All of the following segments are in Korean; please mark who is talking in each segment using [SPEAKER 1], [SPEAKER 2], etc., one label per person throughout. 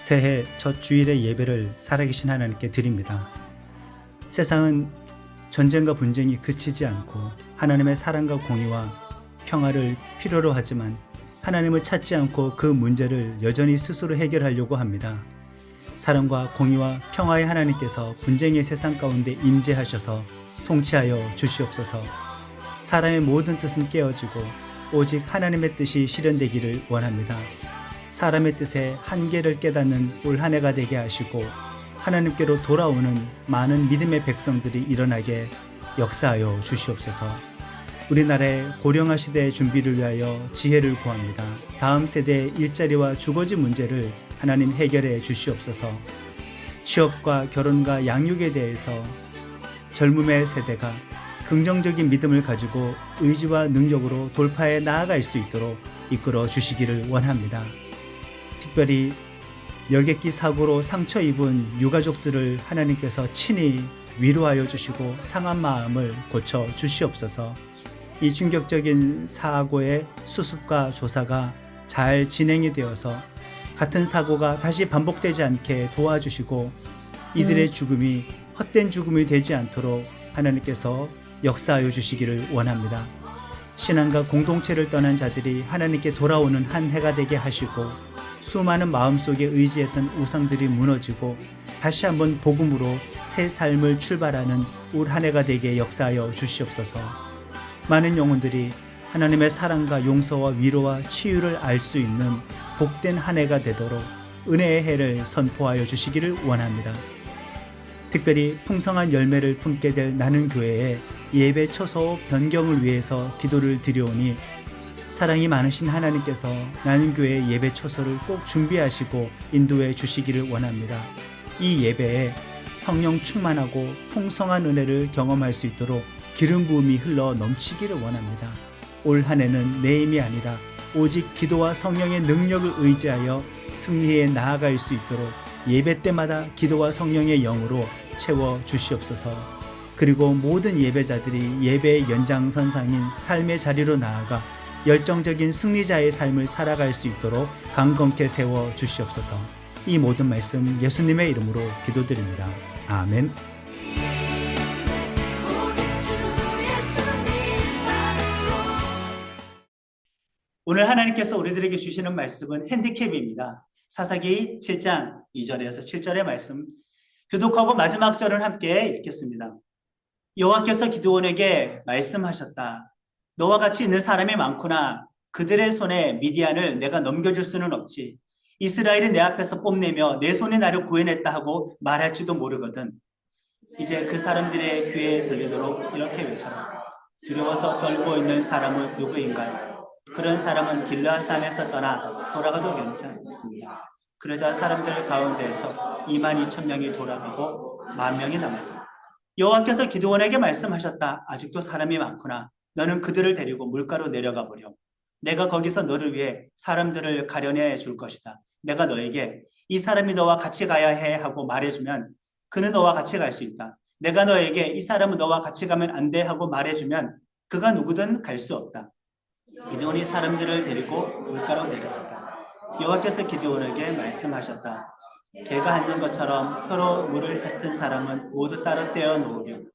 [SPEAKER 1] 새해 첫 주일의 예배를 살아계신 하나님께 드립니다. 세상은 전쟁과 분쟁이 그치지 않고 하나님의 사랑과 공의와 평화를 필요로 하지만 하나님을 찾지 않고 그 문제를 여전히 스스로 해결하려고 합니다. 사랑과 공의와 평화의 하나님께서 분쟁의 세상 가운데 임재하셔서 통치하여 주시옵소서. 사람의 모든 뜻은 깨어지고 오직 하나님의 뜻이 실현되기를 원합니다. 사람의 뜻의 한계를 깨닫는 올 한 해가 되게 하시고 하나님께로 돌아오는 많은 믿음의 백성들이 일어나게 역사하여 주시옵소서. 우리나라의 고령화 시대의 준비를 위하여 지혜를 구합니다. 다음 세대의 일자리와 주거지 문제를 하나님 해결해 주시옵소서. 취업과 결혼과 양육에 대해서 젊음의 세대가 긍정적인 믿음을 가지고 의지와 능력으로 돌파해 나아갈 수 있도록 이끌어 주시기를 원합니다. 특별히 여객기 사고로 상처 입은 유가족들을 하나님께서 친히 위로하여 주시고 상한 마음을 고쳐 주시옵소서. 이 충격적인 사고의 수습과 조사가 잘 진행이 되어서 같은 사고가 다시 반복되지 않게 도와주시고 이들의 죽음이 헛된 죽음이 되지 않도록 하나님께서 역사하여 주시기를 원합니다. 신앙과 공동체를 떠난 자들이 하나님께 돌아오는 한 해가 되게 하시고 수많은 마음속에 의지했던 우상들이 무너지고 다시 한번 복음으로 새 삶을 출발하는 올 한 해가 되게 역사하여 주시옵소서. 많은 영혼들이 하나님의 사랑과 용서와 위로와 치유를 알 수 있는 복된 한 해가 되도록 은혜의 해를 선포하여 주시기를 원합니다. 특별히 풍성한 열매를 품게 될 나는 교회의 예배 처소 변경을 위해서 기도를 드려오니 사랑이 많으신 하나님께서 나는 교회의 예배 처소를 꼭 준비하시고 인도해 주시기를 원합니다. 이 예배에 성령 충만하고 풍성한 은혜를 경험할 수 있도록 기름 부음이 흘러 넘치기를 원합니다. 올 한 해는 내 힘이 아니라 오직 기도와 성령의 능력을 의지하여 승리해 나아갈 수 있도록 예배 때마다 기도와 성령의 영으로 채워 주시옵소서. 그리고 모든 예배자들이 예배의 연장선상인 삶의 자리로 나아가 열정적인 승리자의 삶을 살아갈 수 있도록 강건케 세워 주시옵소서. 이 모든 말씀 예수님의 이름으로 기도드립니다. 아멘. 오늘 하나님께서 우리들에게 주시는 말씀은 핸디캡입니다. 사사기 7장 2절에서 7절의 말씀 교독하고 마지막 절을 함께 읽겠습니다. 여호와께서 기드온에게 말씀하셨다. 너와 같이 있는 사람이 많구나. 그들의 손에 미디안을 내가 넘겨줄 수는 없지. 이스라엘이 내 앞에서 뽐내며 내 손에 나를 구해냈다 하고 말할지도 모르거든. 이제 그 사람들의 귀에 들리도록 이렇게 외쳐라. 두려워서 떨고 있는 사람은 누구인가요? 그런 사람은 길르앗산에서 떠나 돌아가도 괜찮습니다. 그러자 사람들 가운데에서 22,000명이 돌아가고 10,000명이 남았다. 여호와께서 기드온에게 말씀하셨다. 아직도 사람이 많구나. 너는 그들을 데리고 물가로 내려가 보렴. 내가 거기서 너를 위해 사람들을 가려내 줄 것이다. 내가 너에게 이 사람이 너와 같이 가야 해 하고 말해주면 그는 너와 같이 갈 수 있다. 내가 너에게 이 사람은 너와 같이 가면 안 돼 하고 말해주면 그가 누구든 갈 수 없다. 기드온이 사람들을 데리고 물가로 내려갔다. 여호와께서 기드온에게 말씀하셨다. 개가 핥는 것처럼 혀로 물을 핥은 사람은 모두 따로 떼어 놓으렴.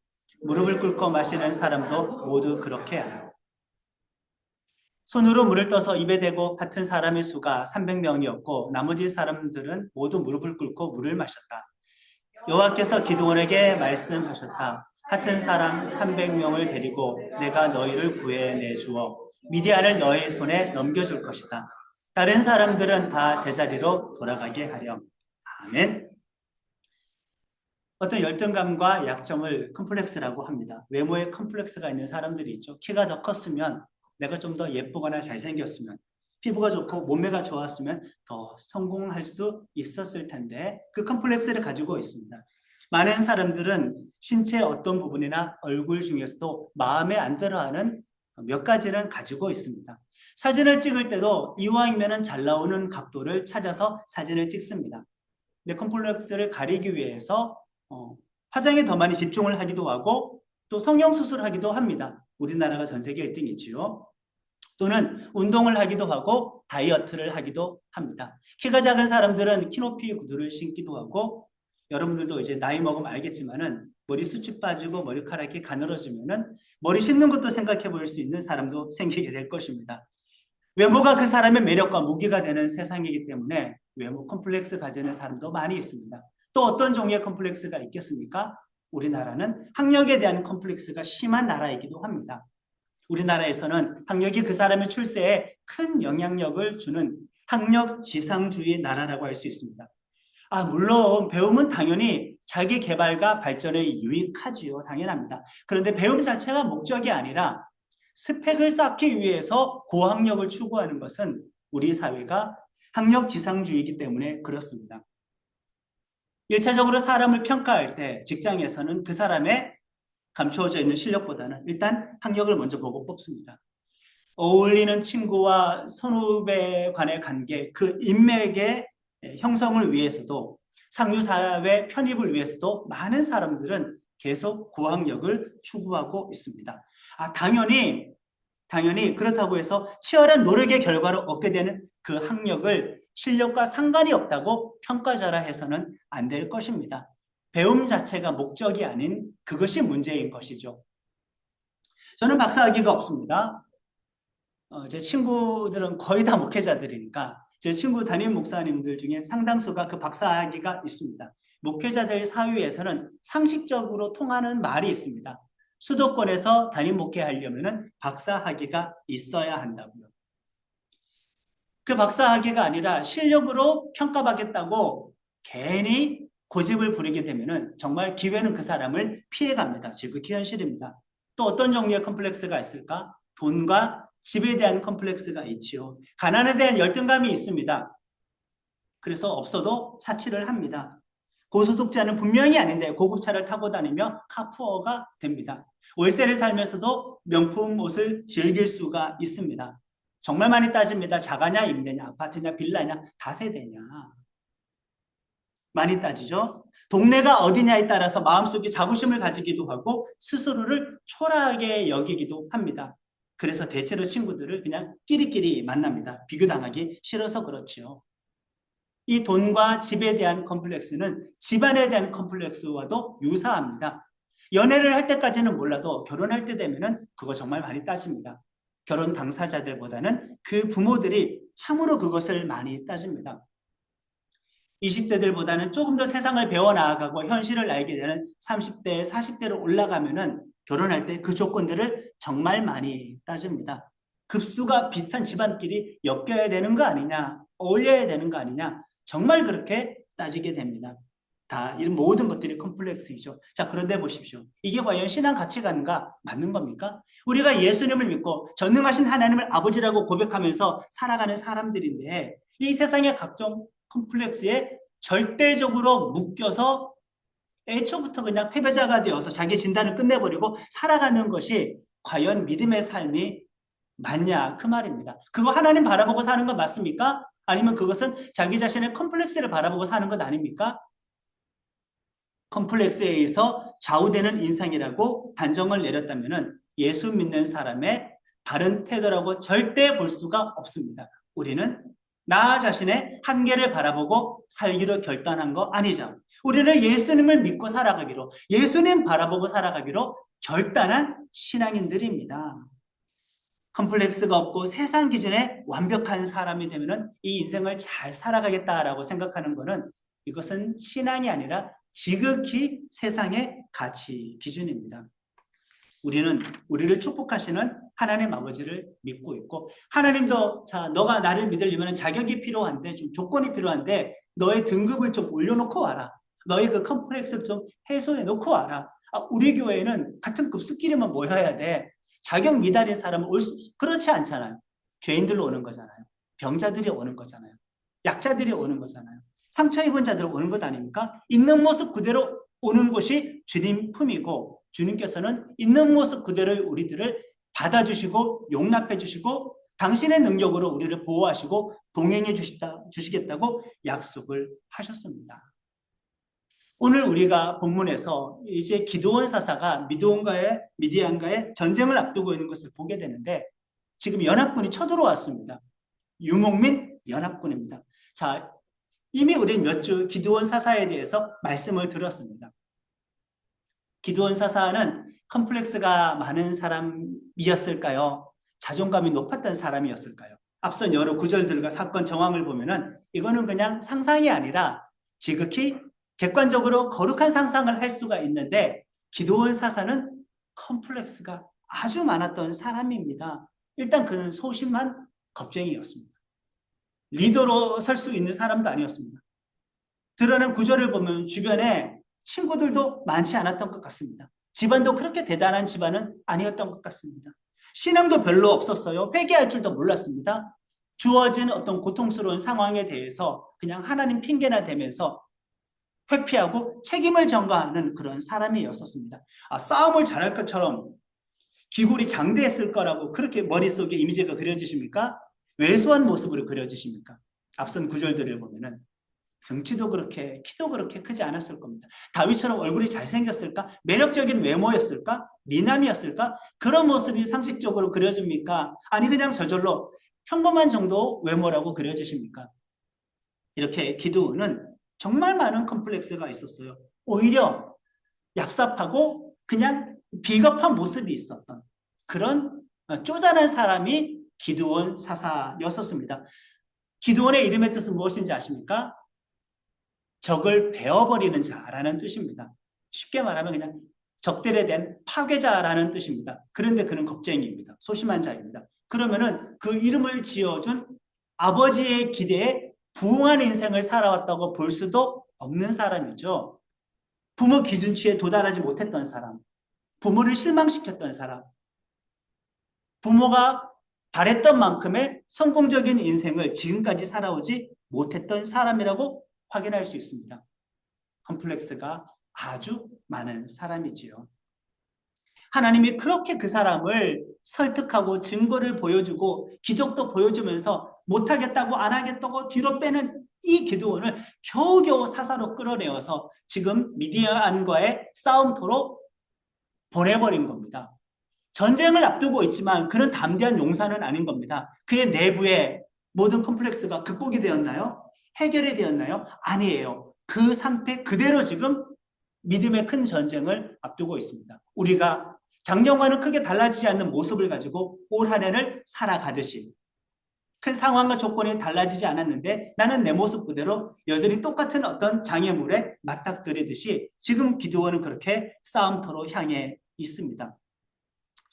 [SPEAKER 1] 무릎을 꿇고 마시는 사람도 모두 그렇게 하라. 손으로 물을 떠서 입에 대고 핥은 사람의 수가 300명이었고 나머지 사람들은 모두 무릎을 꿇고 물을 마셨다. 여호와께서 기드온에게 말씀하셨다. 핥은 사람 300명을 데리고 내가 너희를 구해내 주어 미디안을 너희 손에 넘겨줄 것이다. 다른 사람들은 다 제자리로 돌아가게 하렴. 아멘. 어떤 열등감과 약점을 컴플렉스라고 합니다. 외모에 컴플렉스가 있는 사람들이 있죠. 키가 더 컸으면, 내가 좀 더 예쁘거나 잘생겼으면, 피부가 좋고 몸매가 좋았으면 더 성공할 수 있었을 텐데 그 컴플렉스를 가지고 있습니다. 많은 사람들은 신체 어떤 부분이나 얼굴 중에서도 마음에 안 들어하는 몇 가지는 가지고 있습니다. 사진을 찍을 때도 이왕이면 잘 나오는 각도를 찾아서 사진을 찍습니다. 내 컴플렉스를 가리기 위해서 화장에 더 많이 집중을 하기도 하고 또 성형수술을 하기도 합니다. 우리나라가 전 세계 1등이지요. 또는 운동을 하기도 하고 다이어트를 하기도 합니다. 키가 작은 사람들은 키높이 구두를 신기도 하고 여러분들도 이제 나이 먹으면 알겠지만은 머리 숱이 빠지고 머리카락이 가늘어지면은 머리 심는 것도 생각해 볼 수 있는 사람도 생기게 될 것입니다. 외모가 그 사람의 매력과 무기가 되는 세상이기 때문에 외모 컴플렉스 가지는 사람도 많이 있습니다. 또 어떤 종류의 컴플렉스가 있겠습니까? 우리나라는 학력에 대한 컴플렉스가 심한 나라이기도 합니다. 우리나라에서는 학력이 그 사람의 출세에 큰 영향력을 주는 학력 지상주의 나라라고 할 수 있습니다. 물론 배움은 당연히 자기 개발과 발전에 유익하지요. 당연합니다. 그런데 배움 자체가 목적이 아니라 스펙을 쌓기 위해서 고학력을 추구하는 것은 우리 사회가 학력 지상주의이기 때문에 그렇습니다. 1차적으로 사람을 평가할 때 직장에서는 그 사람의 감추어져 있는 실력보다는 일단 학력을 먼저 보고 뽑습니다. 어울리는 친구와 선후배 간의 관계, 그 인맥의 형성을 위해서도 상류사회 편입을 위해서도 많은 사람들은 계속 고학력을 추구하고 있습니다. 당연히 그렇다고 해서 치열한 노력의 결과로 얻게 되는 그 학력을 실력과 상관이 없다고 평가절하해서는 안 될 것입니다. 배움 자체가 목적이 아닌 그것이 문제인 것이죠. 저는 박사학위가 없습니다. 제 친구들은 거의 다 목회자들이니까 제 친구 담임 목사님들 중에 상당수가 그 박사학위가 있습니다. 목회자들 사회에서는 상식적으로 통하는 말이 있습니다. 수도권에서 담임 목회하려면 박사학위가 있어야 한다고요. 그 박사학위가 아니라 실력으로 평가받겠다고 괜히 고집을 부리게 되면 정말 기회는 그 사람을 피해갑니다. 지극히 현실입니다. 또 어떤 종류의 컴플렉스가 있을까? 돈과 집에 대한 컴플렉스가 있지요. 가난에 대한 열등감이 있습니다. 그래서 없어도 사치를 합니다. 고소득자는 분명히 아닌데 고급차를 타고 다니며 카푸어가 됩니다. 월세를 살면서도 명품 옷을 즐길 수가 있습니다. 정말 많이 따집니다. 자가냐, 임대냐, 아파트냐, 빌라냐, 다세대냐. 많이 따지죠. 동네가 어디냐에 따라서 마음속에 자부심을 가지기도 하고 스스로를 초라하게 여기기도 합니다. 그래서 대체로 친구들을 그냥 끼리끼리 만납니다. 비교당하기 싫어서 그렇지요. 이 돈과 집에 대한 컴플렉스는 집안에 대한 컴플렉스와도 유사합니다. 연애를 할 때까지는 몰라도 결혼할 때 되면은 그거 정말 많이 따집니다. 결혼 당사자들보다는 그 부모들이 참으로 그것을 많이 따집니다. 20대들보다는 조금 더 세상을 배워나가고 현실을 알게 되는 30대, 40대로 올라가면은 결혼할 때 그 조건들을 정말 많이 따집니다. 급수가 비슷한 집안끼리 엮여야 되는 거 아니냐, 어울려야 되는 거 아니냐, 정말 그렇게 따지게 됩니다. 다 이런 모든 것들이 컴플렉스이죠. 자, 그런데 보십시오. 이게 과연 신앙 가치관과 맞는 겁니까? 우리가 예수님을 믿고 전능하신 하나님을 아버지라고 고백하면서 살아가는 사람들인데 이 세상의 각종 컴플렉스에 절대적으로 묶여서 애초부터 그냥 패배자가 되어서 자기 진단을 끝내버리고 살아가는 것이 과연 믿음의 삶이 맞냐 그 말입니다. 그거 하나님 바라보고 사는 건 맞습니까? 아니면 그것은 자기 자신의 컴플렉스를 바라보고 사는 것 아닙니까? 컴플렉스에 의해서 좌우되는 인생이라고 단정을 내렸다면 예수 믿는 사람의 바른 태도라고 절대 볼 수가 없습니다. 우리는 나 자신의 한계를 바라보고 살기로 결단한 거 아니죠. 우리는 예수님을 믿고 살아가기로, 예수님 바라보고 살아가기로 결단한 신앙인들입니다. 컴플렉스가 없고 세상 기준에 완벽한 사람이 되면 이 인생을 잘 살아가겠다라고 생각하는 것은 이것은 신앙이 아니라 지극히 세상의 가치 기준입니다. 우리는 우리를 축복하시는 하나님 아버지를 믿고 있고 하나님도 자 너가 나를 믿으려면 자격이 필요한데 좀 조건이 필요한데 너의 등급을 좀 올려놓고 와라. 너의 그 컴플렉스를 좀 해소해 놓고 와라. 우리 교회는 같은 급수끼리만 모여야 돼. 자격 미달인 사람은 그렇지 않잖아요. 죄인들로 오는 거잖아요. 병자들이 오는 거잖아요. 약자들이 오는 거잖아요. 상처 입은 자들 오는 것 아닙니까? 있는 모습 그대로 오는 것이 주님 품이고 주님께서는 있는 모습 그대로의 우리들을 받아주시고 용납해 주시고 당신의 능력으로 우리를 보호하시고 동행해 주시겠다고 약속을 하셨습니다. 오늘 우리가 본문에서 이제 기드온 사사가 미디안과의 전쟁을 앞두고 있는 것을 보게 되는데 지금 연합군이 쳐들어왔습니다. 유목민 연합군입니다. 자, 이미 우리는 몇 주 기드온 사사에 대해서 말씀을 드렸습니다. 기드온 사사는 컴플렉스가 많은 사람이었을까요? 자존감이 높았던 사람이었을까요? 앞선 여러 구절들과 사건 정황을 보면은 이거는 그냥 상상이 아니라 지극히 객관적으로 거룩한 상상을 할 수가 있는데 기드온 사사는 컴플렉스가 아주 많았던 사람입니다. 일단 그는 소심한 겁쟁이였습니다. 리더로 설 수 있는 사람도 아니었습니다. 드러난 구절을 보면 주변에 친구들도 많지 않았던 것 같습니다. 집안도 그렇게 대단한 집안은 아니었던 것 같습니다. 신앙도 별로 없었어요. 회개할 줄도 몰랐습니다. 주어진 어떤 고통스러운 상황에 대해서 그냥 하나님 핑계나 대면서 회피하고 책임을 전가하는 그런 사람이었었습니다. 싸움을 잘할 것처럼 기골이 장대했을 거라고 그렇게 머릿속에 이미지가 그려지십니까? 왜소한 모습으로 그려지십니까? 앞선 구절들을 보면은 등치도 그렇게 키도 그렇게 크지 않았을 겁니다. 다윗처럼 얼굴이 잘생겼을까? 매력적인 외모였을까? 미남이었을까? 그런 모습이 상식적으로 그려집니까? 아니 그냥 저절로 평범한 정도 외모라고 그려지십니까? 이렇게 기드온은 정말 많은 컴플렉스가 있었어요. 오히려 얍삽하고 그냥 비겁한 모습이 있었던 그런 쪼잔한 사람이 기드온 사사였었습니다. 기드온의 이름의 뜻은 무엇인지 아십니까? 적을 베어버리는 자라는 뜻입니다. 쉽게 말하면 그냥 적들에 대한 파괴자라는 뜻입니다. 그런데 그는 겁쟁이입니다. 소심한 자입니다. 그러면은 그 이름을 지어준 아버지의 기대에 부응한 인생을 살아왔다고 볼 수도 없는 사람이죠. 부모 기준치에 도달하지 못했던 사람, 부모를 실망시켰던 사람, 부모가 바랬던 만큼의 성공적인 인생을 지금까지 살아오지 못했던 사람이라고 확인할 수 있습니다. 컴플렉스가 아주 많은 사람이지요. 하나님이 그렇게 그 사람을 설득하고 증거를 보여주고 기적도 보여주면서 못하겠다고 안 하겠다고 뒤로 빼는 이 기드온을 겨우겨우 사사로 끌어내어서 지금 미디안과의 싸움터로 보내버린 겁니다. 전쟁을 앞두고 있지만 그는 담대한 용사는 아닌 겁니다. 그의 내부에 모든 컴플렉스가 극복이 되었나요? 해결이 되었나요? 아니에요. 그 상태 그대로 지금 믿음의 큰 전쟁을 앞두고 있습니다. 우리가 작년과는 크게 달라지지 않는 모습을 가지고 올 한 해를 살아가듯이 큰 상황과 조건이 달라지지 않았는데 나는 내 모습 그대로 여전히 똑같은 어떤 장애물에 맞닥뜨리듯이 지금 기드온은 그렇게 싸움터로 향해 있습니다.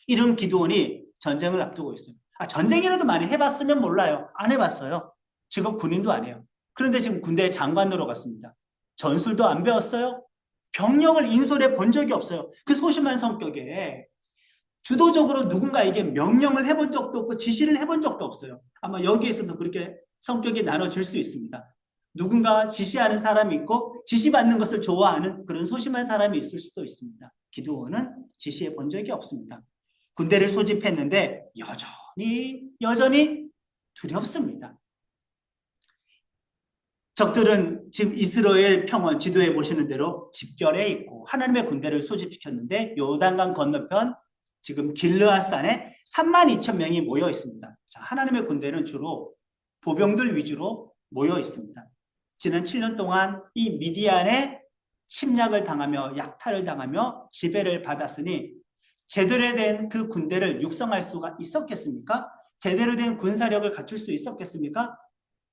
[SPEAKER 1] 이런 기드온이 전쟁을 앞두고 있어요. 전쟁이라도 많이 해봤으면 몰라요. 안 해봤어요. 지금 군인도 아니에요. 그런데 지금 군대 장관으로 갔습니다. 전술도 안 배웠어요. 병력을 인솔해 본 적이 없어요. 그 소심한 성격에 주도적으로 누군가에게 명령을 해본 적도 없고 지시를 해본 적도 없어요. 아마 여기에서도 그렇게 성격이 나눠질 수 있습니다. 누군가 지시하는 사람이 있고 지시받는 것을 좋아하는 그런 소심한 사람이 있을 수도 있습니다. 기드온은 지시해 본 적이 없습니다. 군대를 소집했는데 여전히 두렵습니다. 적들은 지금 이스라엘 평원 지도에 보시는 대로 집결해 있고 하나님의 군대를 소집시켰는데 요단강 건너편 지금 길르앗산에 32,000명이 모여 있습니다. 자, 하나님의 군대는 주로 보병들 위주로 모여 있습니다. 지난 7년 동안 이 미디안의 침략을 당하며 약탈을 당하며 지배를 받았으니 제대로 된 그 군대를 육성할 수가 있었겠습니까? 제대로 된 군사력을 갖출 수 있었겠습니까?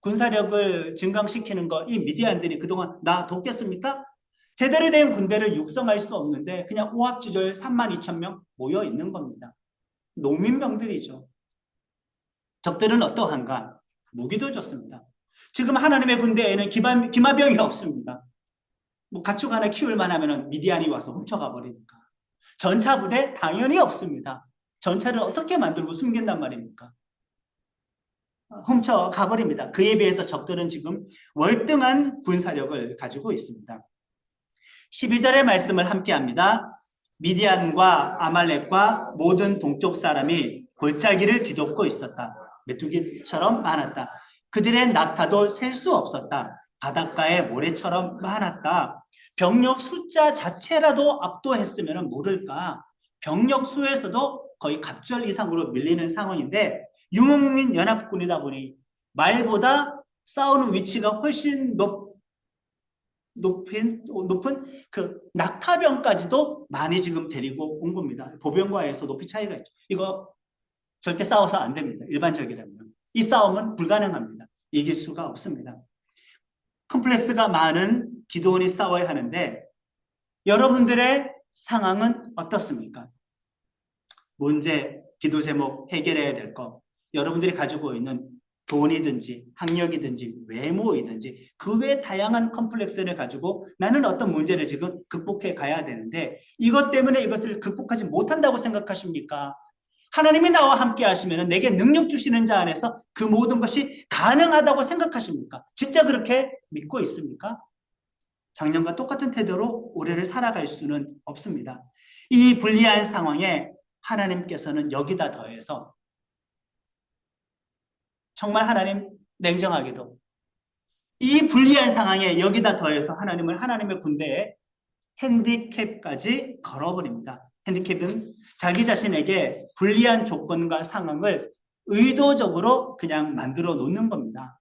[SPEAKER 1] 군사력을 증강시키는 거 이 미디안들이 그동안 나 돕겠습니까? 제대로 된 군대를 육성할 수 없는데 그냥 오합지졸 32,000명 모여 있는 겁니다. 농민병들이죠. 적들은 어떠한가? 무기도 좋습니다. 지금 하나님의 군대에는 기마병이 없습니다. 뭐 가축 하나 키울만 하면 미디안이 와서 훔쳐가 버리니까. 전차 부대 당연히 없습니다. 전차를 어떻게 만들고 숨긴단 말입니까? 훔쳐가 버립니다. 그에 비해서 적들은 지금 월등한 군사력을 가지고 있습니다. 12절의 말씀을 함께 합니다. 미디안과 아말렉과 모든 동쪽 사람이 골짜기를 뒤덮고 있었다. 메뚜기처럼 많았다. 그들의 낙타도 셀 수 없었다. 바닷가의 모래처럼 많았다. 병력 숫자 자체라도 압도했으면 모를까. 병력 수에서도 거의 갑절 이상으로 밀리는 상황인데 유목민 연합군이다 보니 말보다 싸우는 위치가 훨씬 높은 그 낙타병까지도 많이 지금 데리고 온 겁니다. 보병과에서 높이 차이가 있죠. 이거 절대 싸워서 안 됩니다. 일반적이라면. 이 싸움은 불가능합니다. 이길 수가 없습니다. 컴플렉스가 많은 기도원이 싸워야 하는데 여러분들의 상황은 어떻습니까? 문제, 기도 제목 해결해야 될 거, 여러분들이 가지고 있는 돈이든지 학력이든지 외모이든지 그 외 다양한 컴플렉스를 가지고 나는 어떤 문제를 지금 극복해 가야 되는데 이것 때문에 이것을 극복하지 못한다고 생각하십니까? 하나님이 나와 함께 하시면 내게 능력 주시는 자 안에서 그 모든 것이 가능하다고 생각하십니까? 진짜 그렇게 믿고 있습니까? 작년과 똑같은 태도로 올해를 살아갈 수는 없습니다. 이 불리한 상황에 하나님께서는 여기다 더해서 정말 하나님 냉정하게도 이 불리한 상황에 여기다 더해서 하나님을 하나님의 군대에 핸디캡까지 걸어버립니다. 핸디캡은 자기 자신에게 불리한 조건과 상황을 의도적으로 그냥 만들어 놓는 겁니다.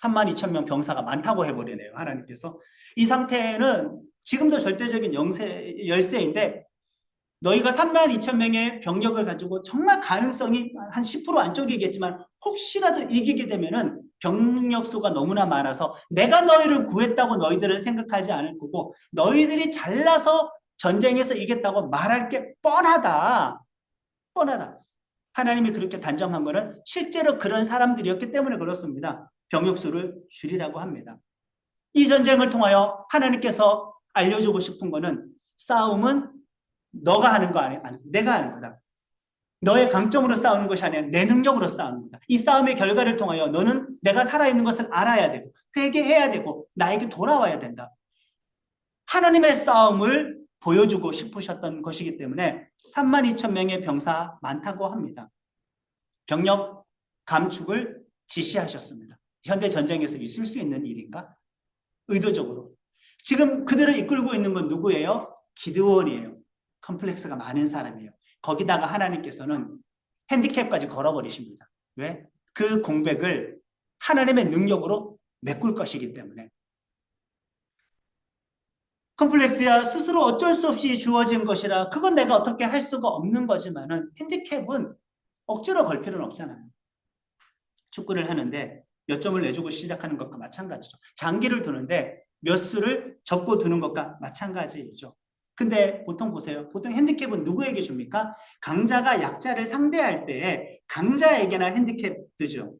[SPEAKER 1] 32,000명 병사가 많다고 해버리네요. 하나님께서. 이 상태는 지금도 절대적인 열세인데 너희가 32,000명의 병력을 가지고 정말 가능성이 한 10% 안쪽이겠지만 혹시라도 이기게 되면은 병력 수가 너무나 많아서 내가 너희를 구했다고 너희들은 생각하지 않을 거고 너희들이 잘나서 전쟁에서 이겼다고 말할 게 뻔하다. 뻔하다. 하나님이 그렇게 단정한 거는 실제로 그런 사람들이었기 때문에 그렇습니다. 병력 수를 줄이라고 합니다. 이 전쟁을 통하여 하나님께서 알려주고 싶은 거는 싸움은 너가 하는 거 아니야. 내가 하는 거다. 너의 강점으로 싸우는 것이 아니라 내 능력으로 싸우는 거다. 이 싸움의 결과를 통하여 너는 내가 살아있는 것을 알아야 되고 회개해야 되고 나에게 돌아와야 된다. 하나님의 싸움을 보여주고 싶으셨던 것이기 때문에 32,000명의 병사 많다고 합니다. 병력 감축을 지시하셨습니다. 현대 전쟁에서 있을 수 있는 일인가? 의도적으로. 지금 그들을 이끌고 있는 건 누구예요? 기드온이에요. 컴플렉스가 많은 사람이에요. 거기다가 하나님께서는 핸디캡까지 걸어버리십니다. 왜? 그 공백을 하나님의 능력으로 메꿀 것이기 때문에. 컴플렉스야 스스로 어쩔 수 없이 주어진 것이라 그건 내가 어떻게 할 수가 없는 거지만은 핸디캡은 억지로 걸 필요는 없잖아요. 축구를 하는데 몇 점을 내주고 시작하는 것과 마찬가지죠. 장기를 두는데 몇 수를 접고 두는 것과 마찬가지이죠. 근데 보통 보세요. 보통 핸디캡은 누구에게 줍니까? 강자가 약자를 상대할 때 강자에게나 핸디캡 주죠.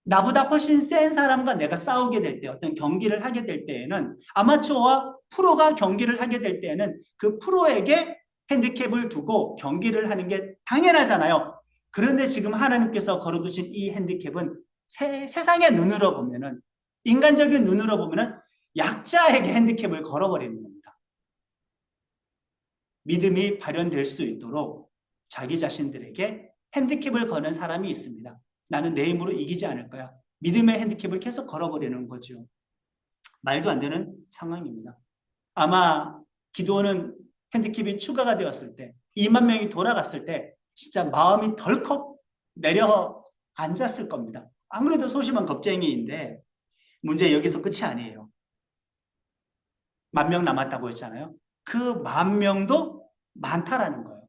[SPEAKER 1] 나보다 훨씬 센 사람과 내가 싸우게 될 때, 어떤 경기를 하게 될 때에는 아마추어와 프로가 경기를 하게 될 때에는 그 프로에게 핸디캡을 두고 경기를 하는 게 당연하잖아요. 그런데 지금 하나님께서 걸어두신 이 핸디캡은 세상의 눈으로 보면은, 인간적인 눈으로 보면은 약자에게 핸디캡을 걸어버리는 겁니다. 믿음이 발현될 수 있도록 자기 자신들에게 핸디캡을 거는 사람이 있습니다. 나는 내 힘으로 이기지 않을 거야. 믿음의 핸디캡을 계속 걸어버리는 거죠. 말도 안 되는 상황입니다. 아마 기도는 핸디캡이 추가가 되었을 때 2만 명이 돌아갔을 때 진짜 마음이 덜컥 내려앉았을 겁니다. 아무래도 소심한 겁쟁이인데 문제 여기서 끝이 아니에요. 10,000명 남았다고 했잖아요. 그 10,000명도 많다라는 거예요.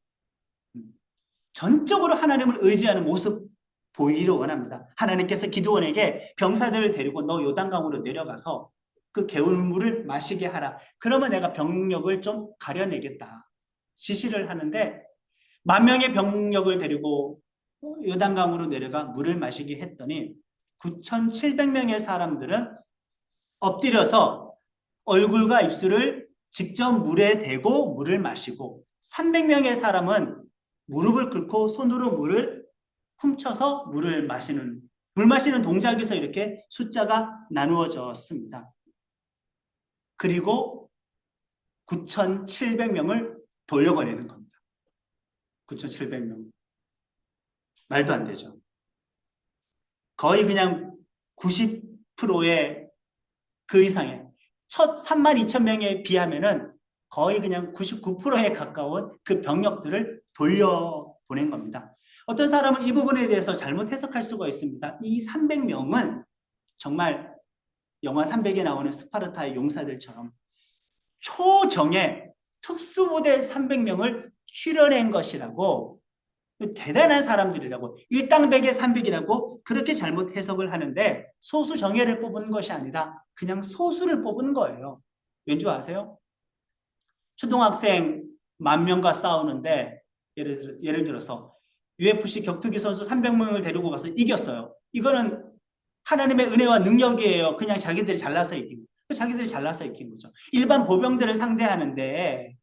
[SPEAKER 1] 전적으로 하나님을 의지하는 모습 보이기를 원합니다. 하나님께서 기드온에게 병사들을 데리고 너 요단강으로 내려가서 그 개울물을 마시게 하라. 그러면 내가 병력을 좀 가려내겠다. 지시를 하는데 10,000명의 병력을 데리고 요단강으로 내려가 물을 마시게 했더니 9,700명의 사람들은 엎드려서 얼굴과 입술을 직접 물에 대고 물을 마시고 300명의 사람은 무릎을 꿇고 손으로 물을 훔쳐서 물을 마시는, 물 마시는 동작에서 이렇게 숫자가 나누어졌습니다. 그리고 9,700명을 돌려보내는 겁니다. 9,700명. 말도 안 되죠. 거의 그냥 90%의 그 이상의 첫 32,000명에 비하면은 거의 그냥 99%에 가까운 그 병력들을 돌려보낸 겁니다. 어떤 사람은 이 부분에 대해서 잘못 해석할 수가 있습니다. 이 300명은 정말 영화 300에 나오는 스파르타의 용사들처럼 초정예 특수부대 300명을 출연한 것이라고, 대단한 사람들이라고, 일당백의 300이라고 그렇게 잘못 해석을 하는데, 소수 정예를 뽑은 것이 아니라 그냥 소수를 뽑은 거예요. 왠지 아세요? 초등학생 10,000명과 싸우는데 예를 들어서 UFC 격투기 선수 300명을 데리고 가서 이겼어요. 이거는 하나님의 은혜와 능력이에요. 그냥 자기들이 잘나서 이긴 거죠. 일반 보병들을 상대하는데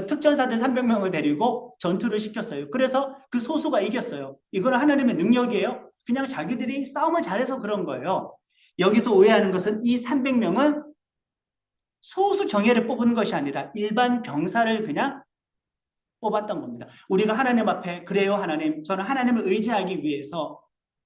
[SPEAKER 1] 특전사들 300명을 데리고 전투를 시켰어요. 그래서 그 소수가 이겼어요. 이거는 하나님의 능력이에요. 그냥 자기들이 싸움을 잘해서 그런 거예요. 여기서 오해하는 것은 이 300명은 소수 정예를 뽑은 것이 아니라 일반 병사를 그냥 뽑았던 겁니다. 우리가 하나님 앞에 그래요 하나님, 저는 하나님을 의지하기 위해서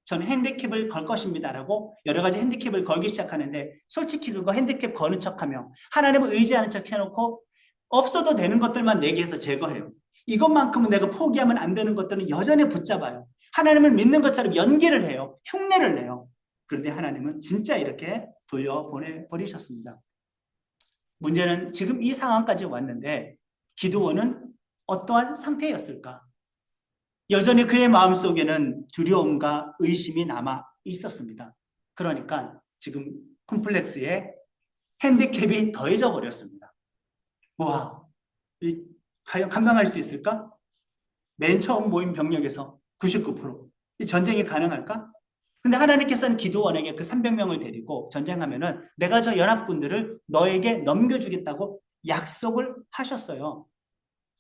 [SPEAKER 1] 저는 핸디캡을 걸 것입니다라고 여러 가지 핸디캡을 걸기 시작하는데, 솔직히 그거 핸디캡 거는 척하며 하나님을 의지하는 척 해놓고 없어도 되는 것들만 내게해서 제거해요. 이것만큼은 내가 포기하면 안 되는 것들은 여전히 붙잡아요. 하나님을 믿는 것처럼 연기를 해요. 흉내를 내요. 그런데 하나님은 진짜 이렇게 돌려보내버리셨습니다. 문제는 지금 이 상황까지 왔는데 기드온은 어떠한 상태였을까? 여전히 그의 마음속에는 두려움과 의심이 남아 있었습니다. 그러니까 지금 콤플렉스에 핸디캡이 더해져 버렸습니다. 와, 과연 감당할 수 있을까? 맨 처음 모인 병력에서 99%. 이 전쟁이 가능할까? 근데 하나님께서는 기드온에게 그 300명을 데리고 전쟁하면은 내가 저 연합군들을 너에게 넘겨주겠다고 약속을 하셨어요.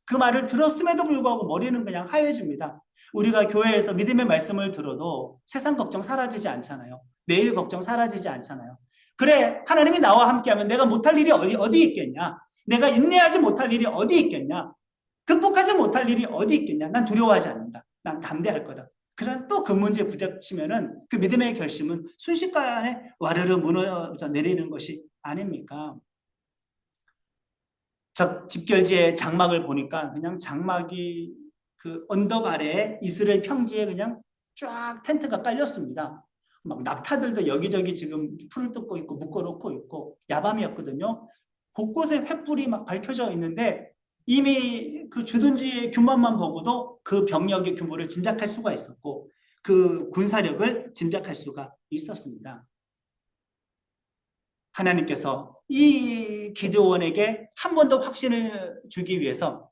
[SPEAKER 1] 그 말을 들었음에도 불구하고 머리는 그냥 하얘집니다. 우리가 교회에서 믿음의 말씀을 들어도 세상 걱정 사라지지 않잖아요. 내일 걱정 사라지지 않잖아요. 그래, 하나님이 나와 함께하면 내가 못할 일이 어디 있겠냐? 내가 인내하지 못할 일이 어디 있겠냐? 극복하지 못할 일이 어디 있겠냐? 난 두려워하지 않는다. 난 담대할 거다. 그러나 또 그 문제에 부딪히면은 그 믿음의 결심은 순식간에 와르르 무너져 내리는 것이 아닙니까? 저 집결지의 장막을 보니까 그냥 장막이 그 언덕 아래에 이스라엘 평지에 그냥 쫙 텐트가 깔렸습니다. 막 낙타들도 여기저기 지금 풀을 뜯고 있고 묶어놓고 있고 야밤이었거든요. 곳곳에 횃불이 막 밝혀져 있는데 이미 그 주둔지의 규모만 보고도 그 병력의 규모를 짐작할 수가 있었고 그 군사력을 짐작할 수가 있었습니다. 하나님께서 이 기드온에게 한 번 더 확신을 주기 위해서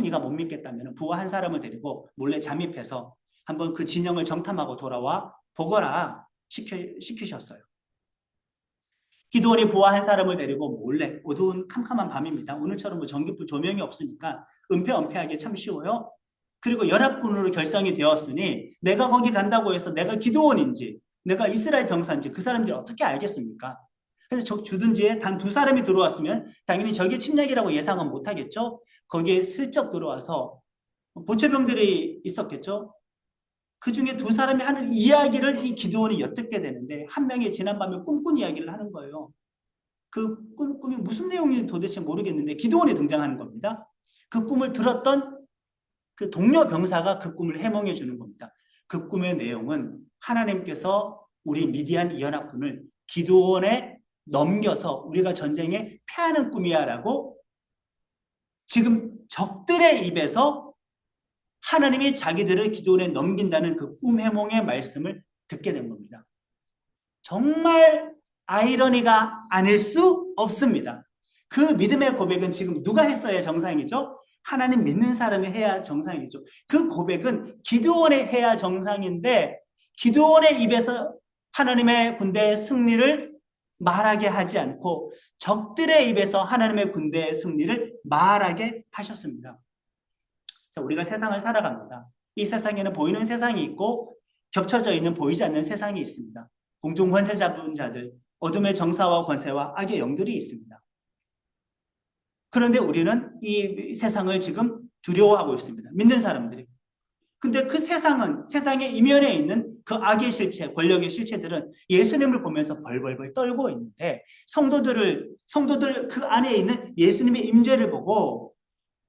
[SPEAKER 1] 네가 못 믿겠다면 부하 한 사람을 데리고 몰래 잠입해서 한번 그 진영을 정탐하고 돌아와 보거라 시키셨어요. 기드온이 부하 한 사람을 데리고 몰래, 어두운 캄캄한 밤입니다. 오늘처럼 뭐 전기불 조명이 없으니까 은폐하기 참 쉬워요. 그리고 연합군으로 결성이 되었으니 내가 거기 간다고 해서 내가 기드온인지 내가 이스라엘 병사인지 그 사람들이 어떻게 알겠습니까? 그래서 적 주둔지에 단 2사람이 들어왔으면 당연히 적의 침략이라고 예상은 못하겠죠. 거기에 슬쩍 들어와서 보초병들이 있었겠죠. 그 중에 2사람이 하는 이야기를 이 기드온이 엿듣게 되는데 한 명이 지난밤에 꿈꾼 이야기를 하는 거예요. 그 꿈이 무슨 내용인지 도대체 모르겠는데 기드온이 등장하는 겁니다. 그 꿈을 들었던 그 동료 병사가 그 꿈을 해몽해 주는 겁니다. 그 꿈의 내용은 하나님께서 우리 미디안 연합군을 기드온에 넘겨서 우리가 전쟁에 패하는 꿈이야 라고 지금 적들의 입에서 하나님이 자기들을 기드온에 넘긴다는 그 꿈 해몽의 말씀을 듣게 된 겁니다. 정말 아이러니가 아닐 수 없습니다. 그 믿음의 고백은 지금 누가 했어야 정상이죠? 하나님 믿는 사람이 해야 정상이죠. 그 고백은 기드온이 해야 정상인데 기드온의 입에서 하나님의 군대의 승리를 말하게 하지 않고 적들의 입에서 하나님의 군대의 승리를 말하게 하셨습니다. 자, 우리가 세상을 살아갑니다. 이 세상에는 보이는 세상이 있고 겹쳐져 있는 보이지 않는 세상이 있습니다. 공중 권세 잡은 자들, 어둠의 정사와 권세와 악의 영들이 있습니다. 그런데 우리는 이 세상을 지금 두려워하고 있습니다. 믿는 사람들이. 근데 그 세상의 이면에 있는 그 악의 실체, 권력의 실체들은 예수님을 보면서 벌벌벌 떨고 있는데 성도들 그 안에 있는 예수님의 임재를 보고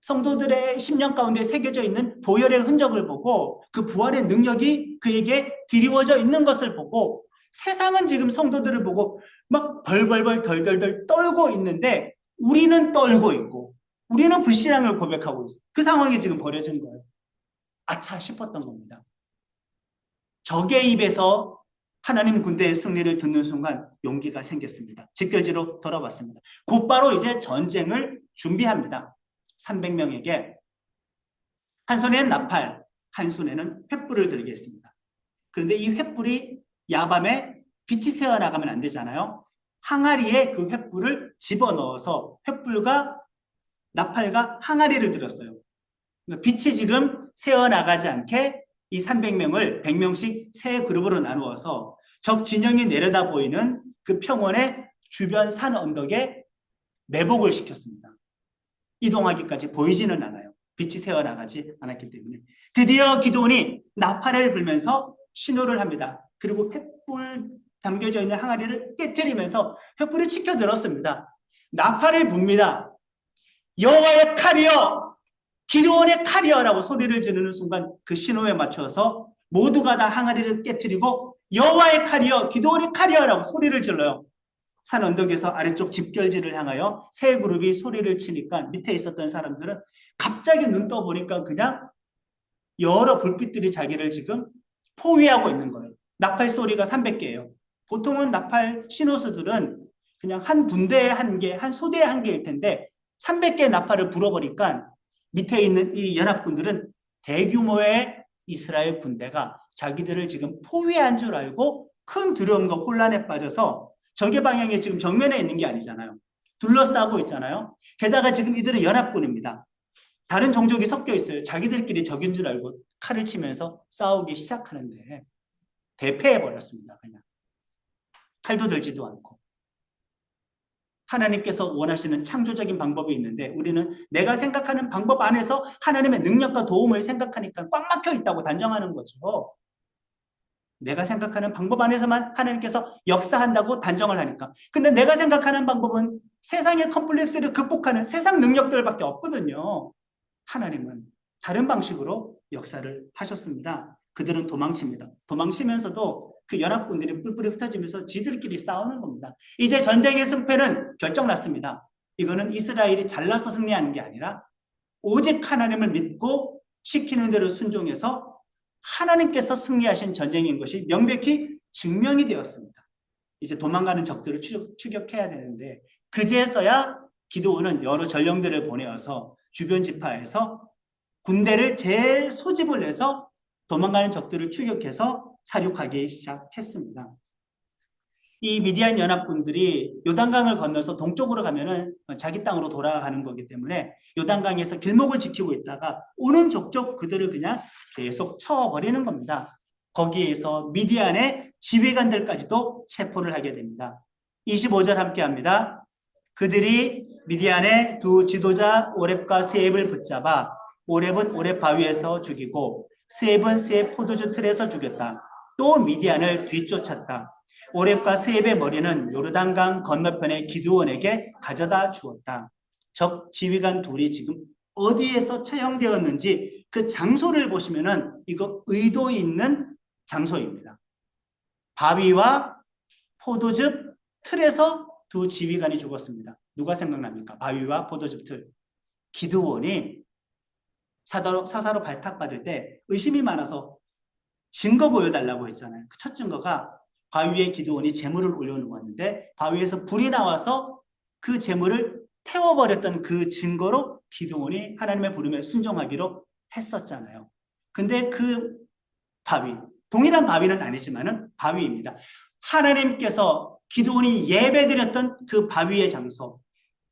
[SPEAKER 1] 성도들의 심령 가운데 새겨져 있는 보혈의 흔적을 보고 그 부활의 능력이 그에게 드리워져 있는 것을 보고 세상은 지금 성도들을 보고 막 벌벌벌 덜덜덜 떨고 있는데 우리는 떨고 있고 우리는 불신앙을 고백하고 있어요. 그 상황이 지금 벌어진 거예요. 아차 싶었던 겁니다. 적의 입에서 하나님 군대의 승리를 듣는 순간 용기가 생겼습니다. 집결지로 돌아왔습니다. 곧바로 이제 전쟁을 준비합니다. 300명에게 한 손에는 나팔, 한 손에는 횃불을 들게 했습니다. 그런데 이 횃불이 야밤에 빛이 새어나가면 안 되잖아요. 항아리에 그 횃불을 집어넣어서 횃불과 나팔과 항아리를 들었어요. 빛이 지금 새어나가지 않게 이 300명을 100명씩 세 그룹으로 나누어서 적 진영이 내려다 보이는 그 평원의 주변 산 언덕에 매복을 시켰습니다. 이동하기까지 보이지는 않아요. 빛이 새어나가지 않았기 때문에. 드디어 기드온이 나팔을 불면서 신호를 합니다. 그리고 횃불 담겨져 있는 항아리를 깨트리면서 횃불이 치켜들었습니다. 나팔을 붑니다. 여호와의 칼이여, 기드온의 칼이여라고 소리를 지르는 순간 그 신호에 맞춰서 모두가 다 항아리를 깨트리고 여호와의 칼이여, 기드온의 칼이여라고 소리를 질러요. 산 언덕에서 아래쪽 집결지를 향하여 세 그룹이 소리를 치니까 밑에 있었던 사람들은 갑자기 눈 떠보니까 그냥 여러 불빛들이 자기를 지금 포위하고 있는 거예요. 나팔 소리가 300개예요. 보통은 나팔 신호수들은 그냥 한 분대에 한 개, 한 소대에 한 개일 텐데 300개의 나팔을 불어버리니까 밑에 있는 이 연합군들은 대규모의 이스라엘 군대가 자기들을 지금 포위한 줄 알고 큰 두려움과 혼란에 빠져서 적의 방향에 지금 정면에 있는 게 아니잖아요. 둘러싸고 있잖아요. 게다가 지금 이들은 연합군입니다. 다른 종족이 섞여 있어요. 자기들끼리 적인 줄 알고 칼을 치면서 싸우기 시작하는데 대패해버렸습니다. 그냥 칼도 들지도 않고. 하나님께서 원하시는 창조적인 방법이 있는데 우리는 내가 생각하는 방법 안에서 하나님의 능력과 도움을 생각하니까 꽉 막혀 있다고 단정하는 거죠. 내가 생각하는 방법 안에서만 하나님께서 역사한다고 단정을 하니까. 근데 내가 생각하는 방법은 세상의 컴플렉스를 극복하는 세상 능력들밖에 없거든요. 하나님은 다른 방식으로 역사를 하셨습니다. 그들은 도망칩니다. 도망치면서도 그 연합군들이 뿔뿔이 흩어지면서 지들끼리 싸우는 겁니다. 이제 전쟁의 승패는 결정났습니다. 이거는 이스라엘이 잘나서 승리하는 게 아니라 오직 하나님을 믿고 시키는 대로 순종해서 하나님께서 승리하신 전쟁인 것이 명백히 증명이 되었습니다. 이제 도망가는 적들을 추격해야 되는데 그제서야 기드온은 여러 전령들을 보내어서 주변 지파에서 군대를 재소집을 해서 도망가는 적들을 추격해서 사륙하기 시작했습니다. 이 미디안 연합군들이 요단강을 건너서 동쪽으로 가면은 자기 땅으로 돌아가는 거기 때문에 요단강에서 길목을 지키고 있다가 오는 족족 그들을 그냥 계속 쳐버리는 겁니다. 거기에서 미디안의 지휘관들까지도 체포를 하게 됩니다. 25절 함께 합니다. 그들이 미디안의 두 지도자 오렙과 스앱을 붙잡아 오렙은 오렙 바위에서 죽이고 스앱은 스앱 포도주 틀에서 죽였다. 또 미디안을 뒤쫓았다. 오렙과 스앱의 머리는 요르단강 건너편의 기드온에게 가져다 주었다. 적 지휘관 둘이 지금 어디에서 처형되었는지 그 장소를 보시면은 이거 의도 있는 장소입니다. 바위와 포도즙 틀에서 두 지휘관이 죽었습니다. 누가 생각납니까? 바위와 포도즙 틀. 기드온이 사사로 발탁받을 때 의심이 많아서 증거 보여달라고 했잖아요. 그 첫 증거가 바위에 기드온이 재물을 올려놓았는데 바위에서 불이 나와서 그 재물을 태워버렸던 그 증거로 기드온이 하나님의 부름에 순종하기로 했었잖아요. 근데 그 바위, 동일한 바위는 아니지만은 바위입니다. 하나님께서 기드온이 예배드렸던 그 바위의 장소,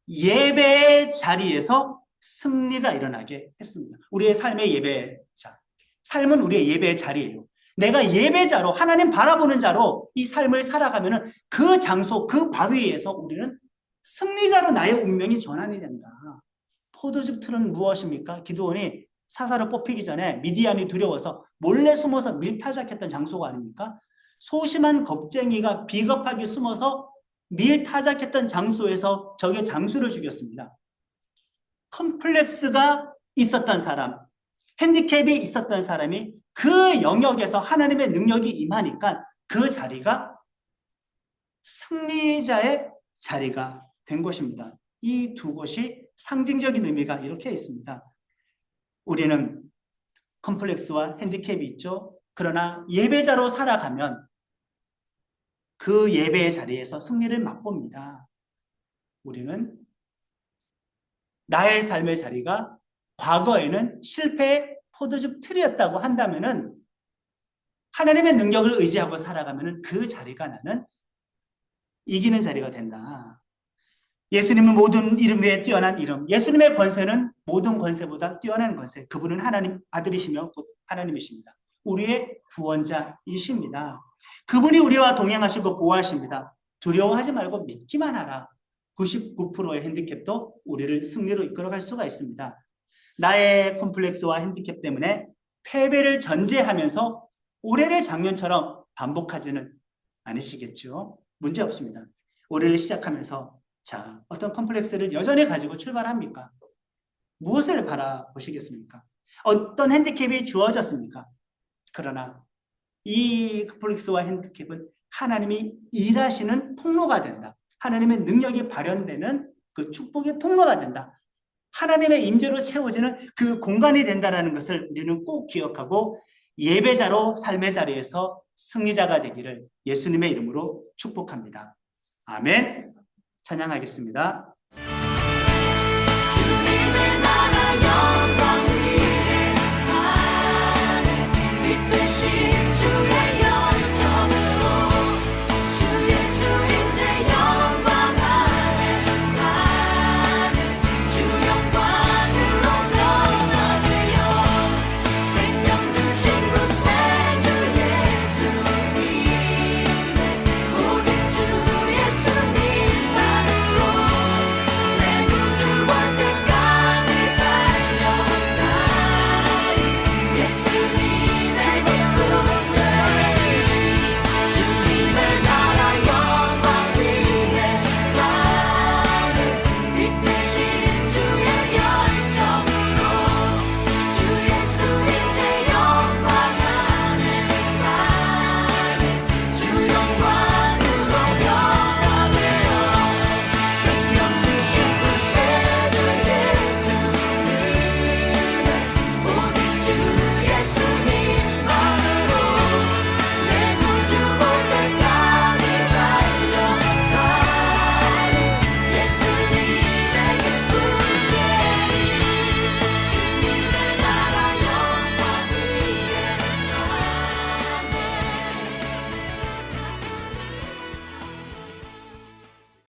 [SPEAKER 1] 예배의 자리에서 승리가 일어나게 했습니다. 우리의 삶의 예배자, 삶은 우리의 예배의 자리예요. 내가 예배자로 하나님 바라보는 자로 이 삶을 살아가면은 그 장소, 그 바위에서 우리는 승리자로 나의 운명이 전환이 된다. 포도즙 틀은 무엇입니까? 기드온이 사사로 뽑히기 전에 미디안이 두려워서 몰래 숨어서 밀타작했던 장소가 아닙니까? 소심한 겁쟁이가 비겁하게 숨어서 밀타작했던 장소에서 적의 장수를 죽였습니다. 컴플렉스가 있었던 사람, 핸디캡이 있었던 사람이 그 영역에서 하나님의 능력이 임하니까 그 자리가 승리자의 자리가 된 것입니다. 이 두 곳이 상징적인 의미가 이렇게 있습니다. 우리는 컴플렉스와 핸디캡이 있죠. 그러나 예배자로 살아가면 그 예배의 자리에서 승리를 맛봅니다. 우리는 나의 삶의 자리가 과거에는 실패의 포도즙 틀이었다고 한다면은 하나님의 능력을 의지하고 살아가면은 그 자리가 나는 이기는 자리가 된다. 예수님은 모든 이름 위에 뛰어난 이름. 예수님의 권세는 모든 권세보다 뛰어난 권세. 그분은 하나님 아들이시며 곧 하나님이십니다. 우리의 구원자이십니다. 그분이 우리와 동행하시고 보호하십니다. 두려워하지 말고 믿기만 하라. 99%의 핸디캡도 우리를 승리로 이끌어갈 수가 있습니다. 나의 콤플렉스와 핸디캡 때문에 패배를 전제하면서 올해의 작년처럼 반복하지는 않으시겠죠? 문제 없습니다. 올해를 시작하면서 자, 어떤 컴플렉스를 여전히 가지고 출발합니까? 무엇을 바라보시겠습니까? 어떤 핸디캡이 주어졌습니까? 그러나 이 컴플렉스와 핸디캡은 하나님이 일하시는 통로가 된다. 하나님의 능력이 발현되는 그 축복의 통로가 된다. 하나님의 임재로 채워지는 그 공간이 된다는 것을 우리는 꼭 기억하고 예배자로 삶의 자리에서 승리자가 되기를 예수님의 이름으로 축복합니다. 아멘. 찬양하겠습니다.